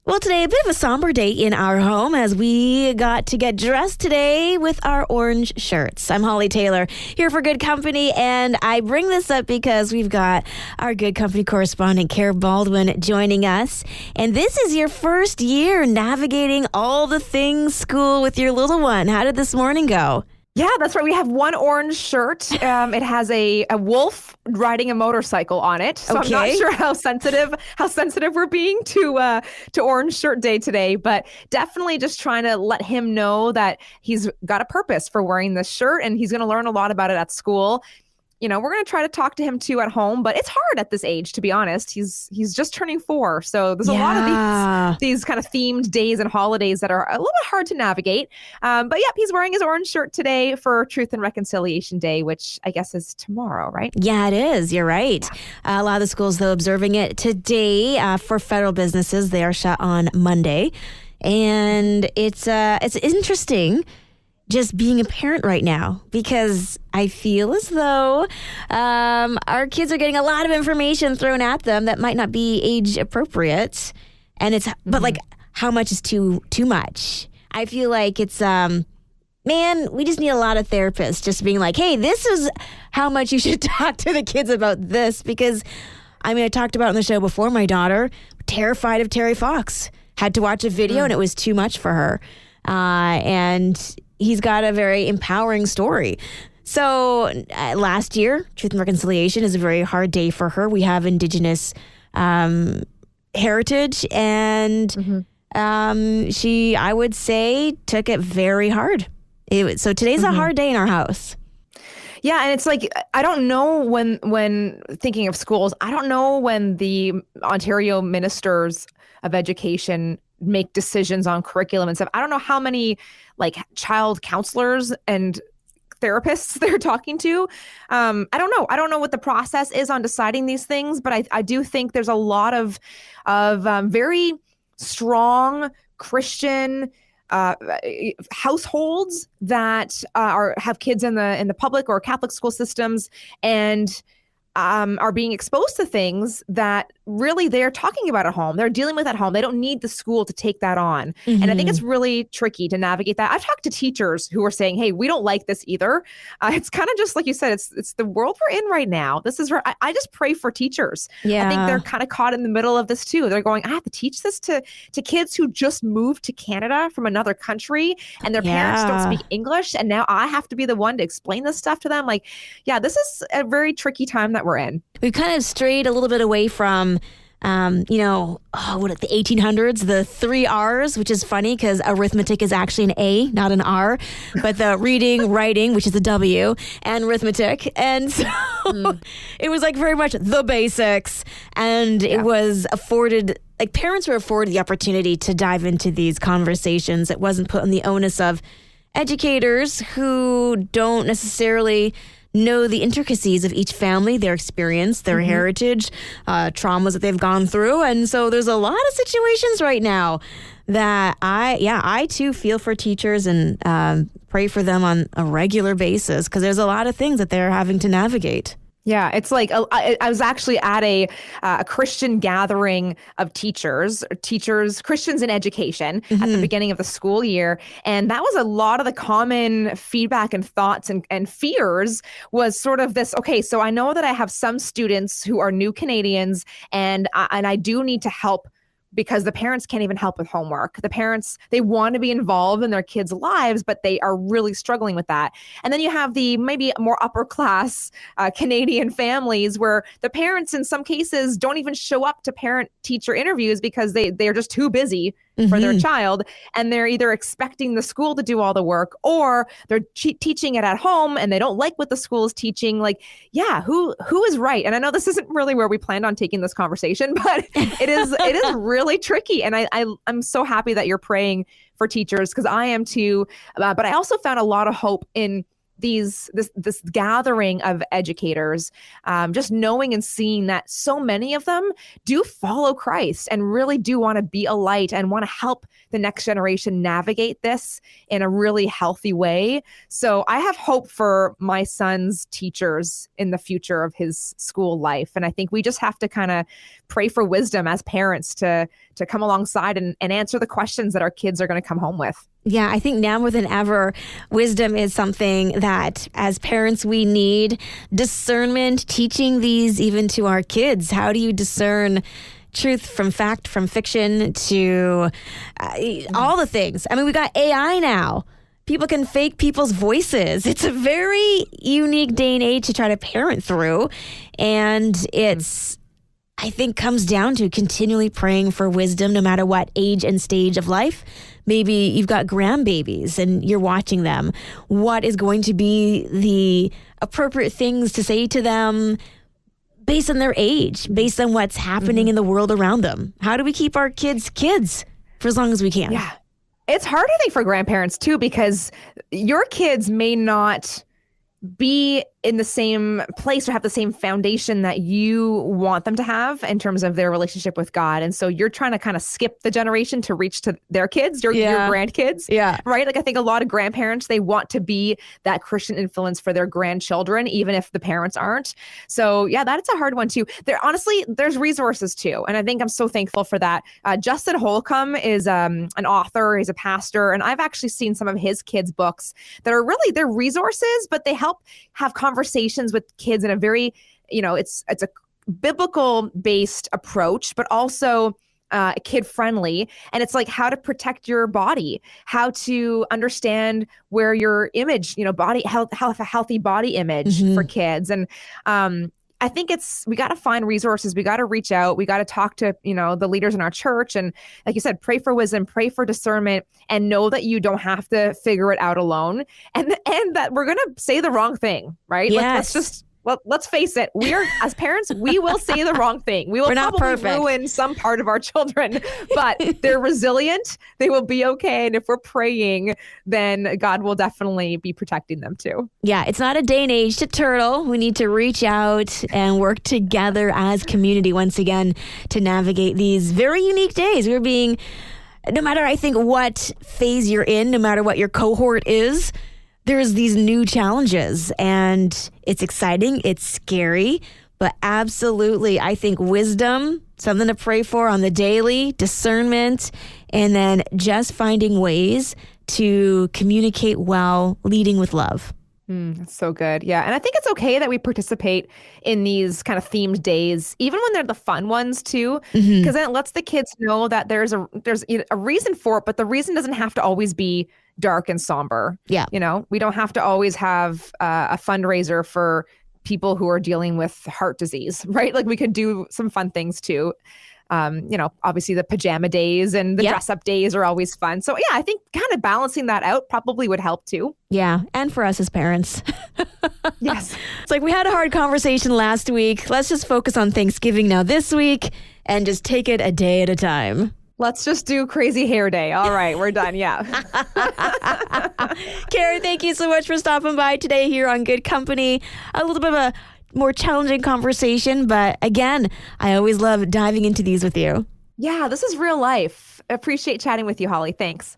Well, today, a bit of a somber day in our home as we got to get dressed today with our orange shirts. I'm Hollie Taylor here for Good Company, and I bring this up because we've got our Good Company Correspondent Care Baldwin joining us. And this is your first year navigating all the things school with your little one. How did this morning go? Yeah, that's right. We have one orange shirt. It has a wolf riding a motorcycle on it. So Okay. I'm not sure how sensitive we're being to Orange Shirt Day today, but definitely just trying to let him know that he's got a purpose for wearing this shirt and he's going to learn a lot about it at school. You know, we're going to try to talk to him too at home, but it's hard at this age, to be honest. He's just turning 4. So there's a lot of these kind of themed days and holidays that are a little bit hard to navigate. But yep, he's wearing his orange shirt today for Truth and Reconciliation Day, which I guess is tomorrow, right? Yeah, it is. You're right. A lot of the schools, though, observing it today. For federal businesses, they are shut on Monday. And it's interesting just being a parent right now, because I feel as though our kids are getting a lot of information thrown at them that might not be age appropriate. And but like, how much is too much? I feel like it's, man, we just need a lot of therapists just being like, hey, this is how much you should talk to the kids about this. Because, I mean, I talked about on the show before, my daughter, terrified of Terry Fox, had to watch a video and it was too much for her. And he's got a very empowering story. So last year, Truth and Reconciliation is a very hard day for her. We have Indigenous heritage, and she, I would say, took it very hard. So today's a hard day in our house. Yeah, and it's like, I don't know when thinking of schools, I don't know when the Ontario ministers of education make decisions on curriculum and stuff. I don't know how many like child counselors and therapists they're talking to. I don't know. I don't know what the process is on deciding these things, but I do think there's a lot of very strong Christian households that have kids in the public or Catholic school systems and are being exposed to things that really they're talking about at home. They're dealing with at home. They don't need the school to take that on. And I think it's really tricky to navigate that. I've talked to teachers who are saying, hey, we don't like this either. It's kind of just like you said, it's the world we're in right now. This is where I just pray for teachers. Yeah. I think they're kind of caught in the middle of this too. They're going, I have to teach this to kids who just moved to Canada from another country and their parents don't speak English. And now I have to be the one to explain this stuff to them. Like, yeah, this is a very tricky time that we're in. We've kind of strayed a little bit away from, the 1800s, the 3 R's, which is funny because arithmetic is actually an A, not an R, but the reading, writing, which is a W, and arithmetic. And so it was like very much the basics. And it was afforded, like parents were afforded the opportunity to dive into these conversations. It wasn't put on the onus of educators who don't necessarily know the intricacies of each family, their experience, their heritage, traumas that they've gone through. And so there's a lot of situations right now that I too feel for teachers and pray for them on a regular basis because there's a lot of things that they're having to navigate. Yeah, it's like I was actually at a Christian gathering of teachers, Christians in education at the beginning of the school year. And that was a lot of the common feedback and thoughts and fears was sort of this, okay, so I know that I have some students who are new Canadians and I do need to help because the parents can't even help with homework. The parents, they want to be involved in their kids' lives, but they are really struggling with that. And then you have the maybe more upper class Canadian families where the parents in some cases don't even show up to parent-teacher interviews because they're just too busy for their child. And they're either expecting the school to do all the work or they're teaching it at home and they don't like what the school is teaching. Like, yeah, who is right? And I know this isn't really where we planned on taking this conversation, but it is really tricky. And I'm so happy that you're praying for teachers because I am too. But I also found a lot of hope in this gathering of educators, just knowing and seeing that so many of them do follow Christ and really do want to be a light and want to help the next generation navigate this in a really healthy way. So I have hope for my son's teachers in the future of his school life. And I think we just have to kind of pray for wisdom as parents to to come alongside and answer the questions that our kids are going to come home with. Yeah, I think now more than ever, wisdom is something that as parents we need. Discernment, teaching these even to our kids. How do you discern truth from fact, from fiction, to all the things? I mean, we got AI now. People can fake people's voices. It's a very unique day and age to try to parent through. And it's, I think, comes down to continually praying for wisdom no matter what age and stage of life. Maybe you've got grandbabies and you're watching them. What is going to be the appropriate things to say to them based on their age, based on what's happening in the world around them? How do we keep our kids for as long as we can? Yeah. It's hard, I think, for grandparents too, because your kids may not be in the same place or have the same foundation that you want them to have in terms of their relationship with God. And so you're trying to kind of skip the generation to reach to their kids, your grandkids. Yeah. Right. Like I think a lot of grandparents, they want to be that Christian influence for their grandchildren, even if the parents aren't. So yeah, that's a hard one too. There's resources too. And I think I'm so thankful for that. Justin Holcomb is an author, he's a pastor, and I've actually seen some of his kids' books that are really, they're resources, but they help have conversations with kids in a very, it's a biblical based approach, but also kid friendly. And it's like how to protect your body, how to understand where your image, body health, a healthy body image for kids. And I think we got to find resources. We got to reach out. We got to talk to, the leaders in our church. And like you said, pray for wisdom, pray for discernment, and know that you don't have to figure it out alone. And that we're going to say the wrong thing, right? Yes. Let's face it. We are, as parents, we will say the wrong thing. We will probably ruin some part of our children, but they're resilient. They will be okay. And if we're praying, then God will definitely be protecting them too. Yeah, it's not a day and age to turtle. We need to reach out and work together as community once again to navigate these very unique days. No matter, I think, what phase you're in, no matter what your cohort is, there's these new challenges, and it's exciting, it's scary, but absolutely, I think wisdom, something to pray for on the daily, discernment, and then just finding ways to communicate well, leading with love. That's so good. Yeah. And I think it's okay that we participate in these kind of themed days, even when they're the fun ones too, because then it lets the kids know that there's a reason for it, but the reason doesn't have to always be dark and somber. Yeah. We don't have to always have a fundraiser for people who are dealing with heart disease, right? Like we could do some fun things too. Obviously the pajama days and the dress up days are always fun. So yeah, I think kind of balancing that out probably would help too. Yeah. And for us as parents. Yes. It's like we had a hard conversation last week. Let's just focus on Thanksgiving now this week and just take it a day at a time. Let's just do crazy hair day. All right, we're done. Yeah. Carrie, thank you so much for stopping by today here on Good Company. A little bit of a more challenging conversation, but again, I always love diving into these with you. Yeah, this is real life. I appreciate chatting with you, Holly. Thanks.